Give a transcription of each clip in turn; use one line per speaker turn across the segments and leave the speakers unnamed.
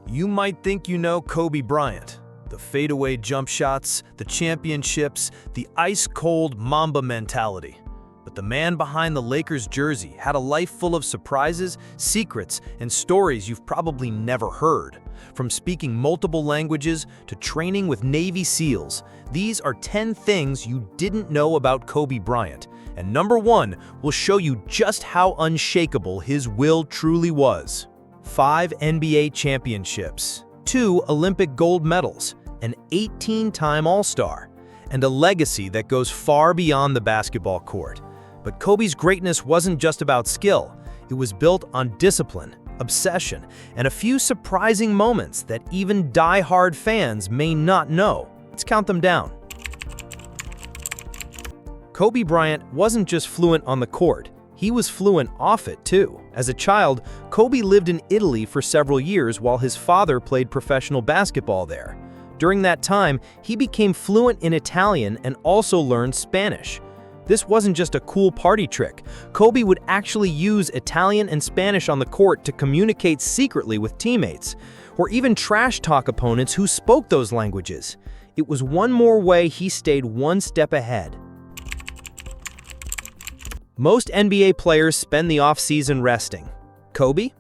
You might think you know Kobe Bryant. The fadeaway jump shots, the championships, the ice-cold Mamba mentality. But the man behind the Lakers jersey had a life full of surprises, secrets, and stories you've probably never heard. From speaking multiple languages to training with Navy SEALs, these are 10 things you didn't know about Kobe Bryant. And number 1 will show you just how unshakable his will truly was. 5 NBA championships, 2 Olympic gold medals, an 18-time All-Star, and a legacy that goes far beyond the basketball court. But Kobe's greatness wasn't just about skill. It was built on discipline, obsession, and a few surprising moments that even die-hard fans may not know. Let's count them down. Kobe Bryant wasn't just fluent on the court. He was fluent off it, too. As a child, Kobe lived in Italy for several years while his father played professional basketball there. During that time, he became fluent in Italian and also learned Spanish. This wasn't just a cool party trick. Kobe would actually use Italian and Spanish on the court to communicate secretly with teammates, or even trash talk opponents who spoke those languages. It was one more way he stayed one step ahead. Most NBA players spend the off-season resting. Kobe?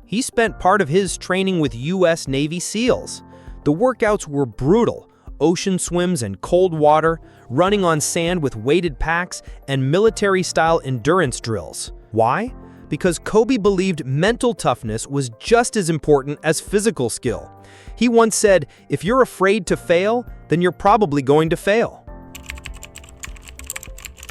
He spent part of his training with U.S. Navy SEALs. The workouts were brutal: ocean swims in cold water, running on sand with weighted packs, and military-style endurance drills. Why? Because Kobe believed mental toughness was just as important as physical skill. He once said, "If you're afraid to fail, then you're probably going to fail."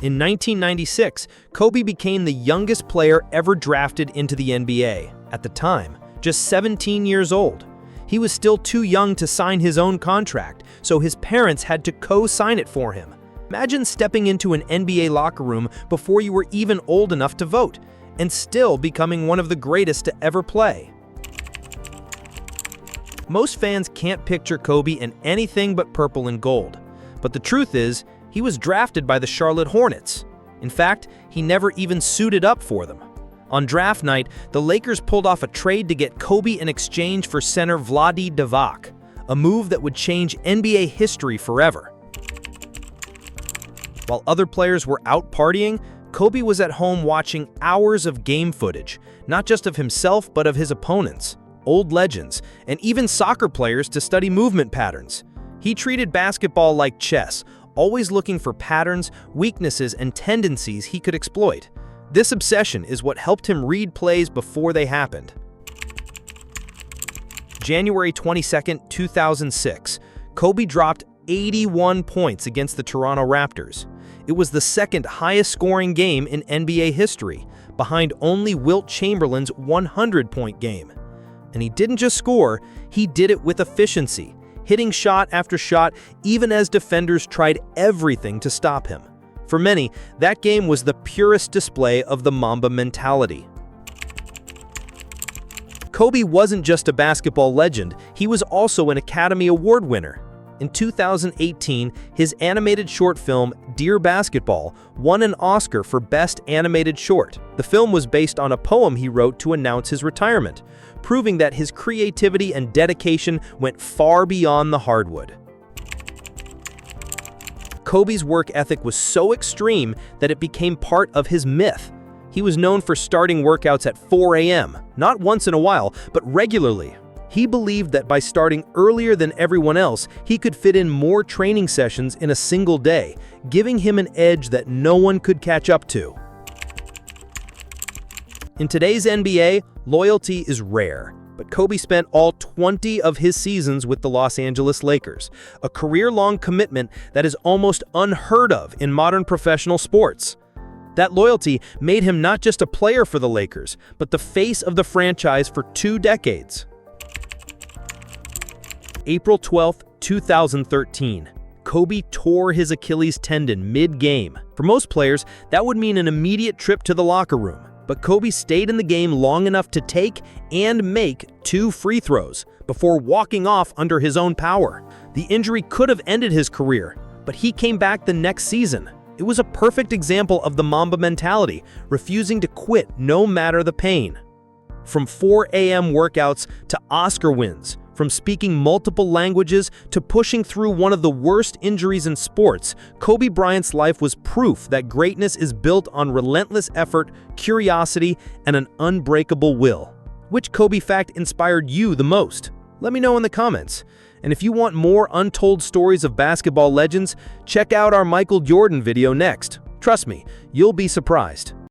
In 1996, Kobe became the youngest player ever drafted into the NBA. At the time, just 17 years old. He was still too young to sign his own contract, so his parents had to co-sign it for him. Imagine stepping into an NBA locker room before you were even old enough to vote, and still becoming one of the greatest to ever play. Most fans can't picture Kobe in anything but purple and gold. But the truth is, he was drafted by the Charlotte Hornets. In fact, he never even suited up for them. On draft night, the Lakers pulled off a trade to get Kobe in exchange for center Vlade Divac, a move that would change NBA history forever. While other players were out partying, Kobe was at home watching hours of game footage, not just of himself but of his opponents, old legends, and even soccer players to study movement patterns. He treated basketball like chess, always looking for patterns, weaknesses, and tendencies he could exploit. This obsession is what helped him read plays before they happened. January 22, 2006, Kobe dropped 81 points against the Toronto Raptors. It was the second highest scoring game in NBA history, behind only Wilt Chamberlain's 100-point game. And he didn't just score, he did it with efficiency, hitting shot after shot even as defenders tried everything to stop him. For many, that game was the purest display of the Mamba mentality. Kobe wasn't just a basketball legend, he was also an Academy Award winner. In 2018, his animated short film, Dear Basketball, won an Oscar for Best Animated Short. The film was based on a poem he wrote to announce his retirement, proving that his creativity and dedication went far beyond the hardwood. Kobe's work ethic was so extreme that it became part of his myth. He was known for starting workouts at 4 a.m., not once in a while, but regularly. He believed that by starting earlier than everyone else, he could fit in more training sessions in a single day, giving him an edge that no one could catch up to. In today's NBA, loyalty is rare, but Kobe spent all 20 of his seasons with the Los Angeles Lakers, a career-long commitment that is almost unheard of in modern professional sports. That loyalty made him not just a player for the Lakers, but the face of the franchise for 2 decades. April 12, 2013. Kobe tore his Achilles tendon mid-game. For most players, that would mean an immediate trip to the locker room. But Kobe stayed in the game long enough to take and make 2 free throws before walking off under his own power. The injury could have ended his career, but he came back the next season. It was a perfect example of the Mamba mentality, refusing to quit no matter the pain. From 4 a.m. workouts to Oscar wins, From speaking multiple languages to pushing through one of the worst injuries in sports, Kobe Bryant's life was proof that greatness is built on relentless effort, curiosity, and an unbreakable will. Which Kobe fact inspired you the most? Let me know in the comments. And if you want more untold stories of basketball legends, check out our Michael Jordan video next. Trust me, you'll be surprised.